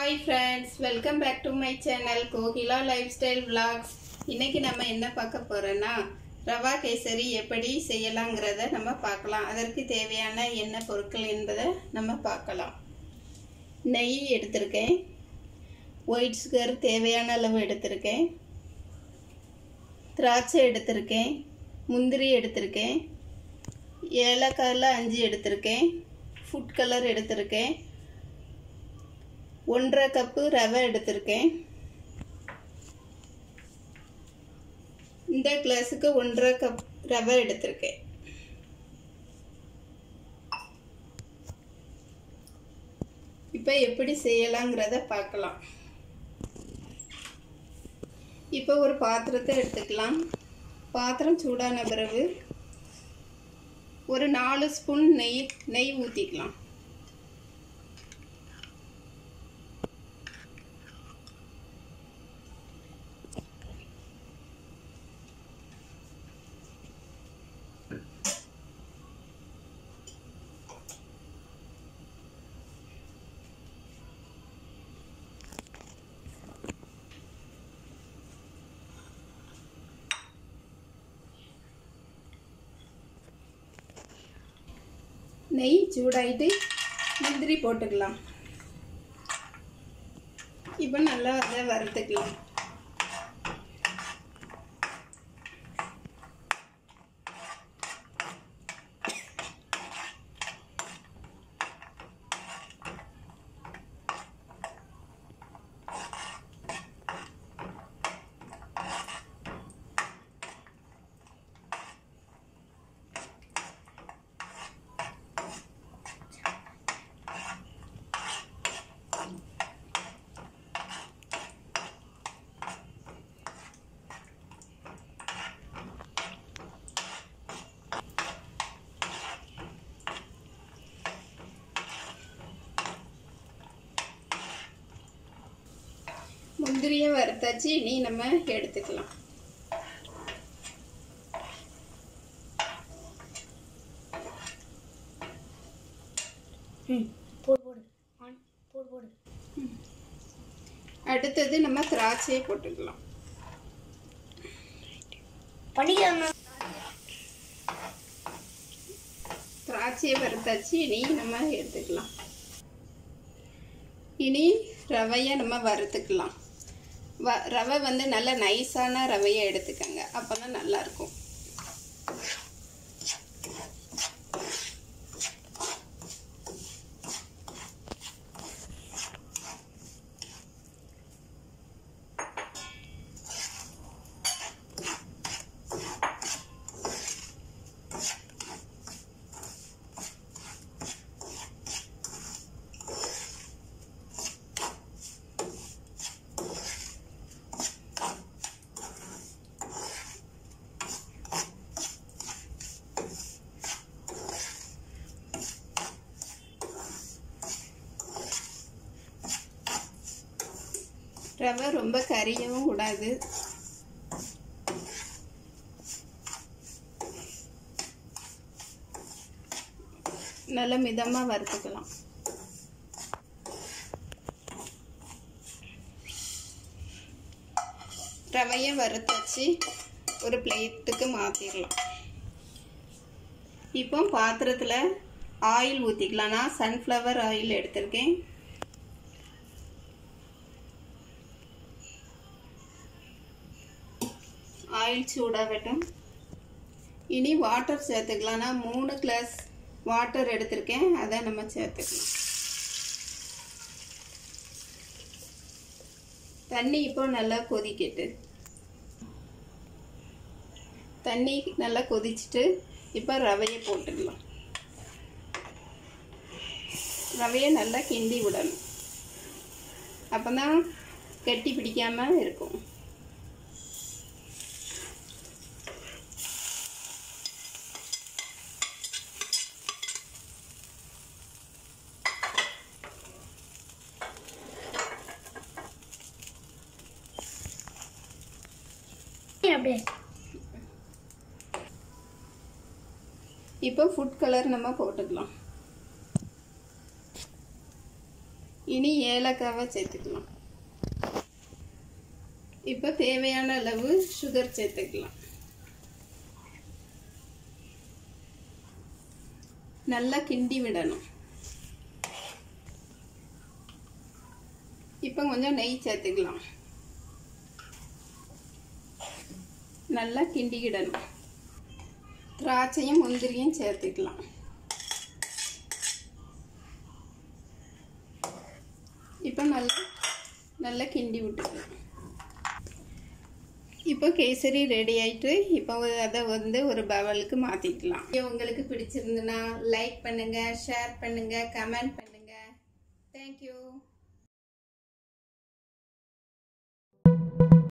Hi friends, welcome back to my channel Kohila Lifestyle Vlogs. இன்னைக்கு நம்ம என்ன பார்க்க போறோம்னா ரவா கேசரி எப்படி செய்யலாம்ங்கறத நம்ம பார்க்கலாம். அதற்கு தேவையான என்ன பொருட்கள் என்பதை நம்ம பார்க்கலாம். நெய் எடுத்துர்க்கேன். ஒயிட் சுகர் தேவையான அளவு எடுத்துர்க்கேன். திராட்சை எடுத்துர்க்கேன். முந்திரி எடுத்துர்க்கேன். ஏலக்காய்ல 5 எடுத்துர்க்கேன். ஃபுட் கலர் எடுத்துர்க்கேன். 1.5 கப் ரவை எடுத்துர்க்கேன். இந்த கிளாஸுக்கு 1.5 கப் ரவை எடுத்துர்க்கேன். இப்போ எப்படி செய்யலாம்ங்கறத பார்க்கலாம். இப்போ ஒரு பாத்திரத்தை எடுத்துக்கலாம். பாத்திரம் சூடான பிறகு ஒரு 4 ஸ்பூன் நெய் ஊத்திக்கலாம். நெய் சூடாயிட்டு முந்திரி போட்டுக்கலாம். இப்போ நல்லா அதை வறுத்துக்கலாம். முந்திரியை வறுத்தாச்சு. இனி நம்ம எடுத்துக்கலாம். அடுத்தது நம்ம திராட்சையை போட்டுக்கலாம். திராட்சையை வறுத்தாச்சு. இனி நம்ம எடுத்துக்கலாம். இனி ரவையை நம்ம வறுத்துக்கலாம். ரவை வந்து நல்ல நைஸான ரவையை எடுத்துக்கங்க, அப்பதான் நல்லா இருக்கும். ரவை ரொம்ப கரியவும் கூடாது. நல்ல மிதமா வறுத்துக்கலாம். ரவையை வறுத்தாச்சு. ஒரு பிளேட்டுக்கு மாத்திரலாம். இப்போ பாத்திரத்துல ஆயில் ஊத்திக்கலாம். நான் சன்ஃப்ளவர் ஆயில் எடுத்திருக்கேன். ஆயில் சூடாகட்டும். இனி வாட்டர் சேர்த்துக்கலாம். நான் 3 கிளாஸ் வாட்டர் எடுத்திருக்கேன். அதை நம்ம சேர்த்துக்கலாம். தண்ணி இப்போ நல்லா கொதிக்கிட்டு. தண்ணி நல்லா கொதிச்சுட்டு இப்போ ரவையை போட்டுடலாம். ரவையை நல்லா கிண்டி விடணும். அப்பதான் கட்டி பிடிக்காம இருக்கும். இப்போ ஃபுட் கலர் நம்ம போட்டுக்கலாம். இனி ஏலக்காவை சேர்த்துக்கலாம். இப்போ தேவையான அளவு சுகர் சேர்த்துக்கலாம். நல்லா கிண்டி விடணும். இப்போ கொஞ்சம் நெய் சேர்த்துக்கலாம். நல்லா கிண்டிக்கிடணும். திராட்சையும் முந்திரியும் சேர்த்துக்கலாம். இப்போ நல்லா கிண்டி விட்டுக்கலாம். இப்போ கேசரி ரெடி ஆயிட்டு இப்போ அதை ஒரு பவுலுக்கு மாற்றிக்கலாம். உங்களுக்கு பிடிச்சிருந்துன்னா லைக் பண்ணுங்கள், ஷேர் பண்ணுங்கள், கமெண்ட் பண்ணுங்கள். தேங்க்யூ.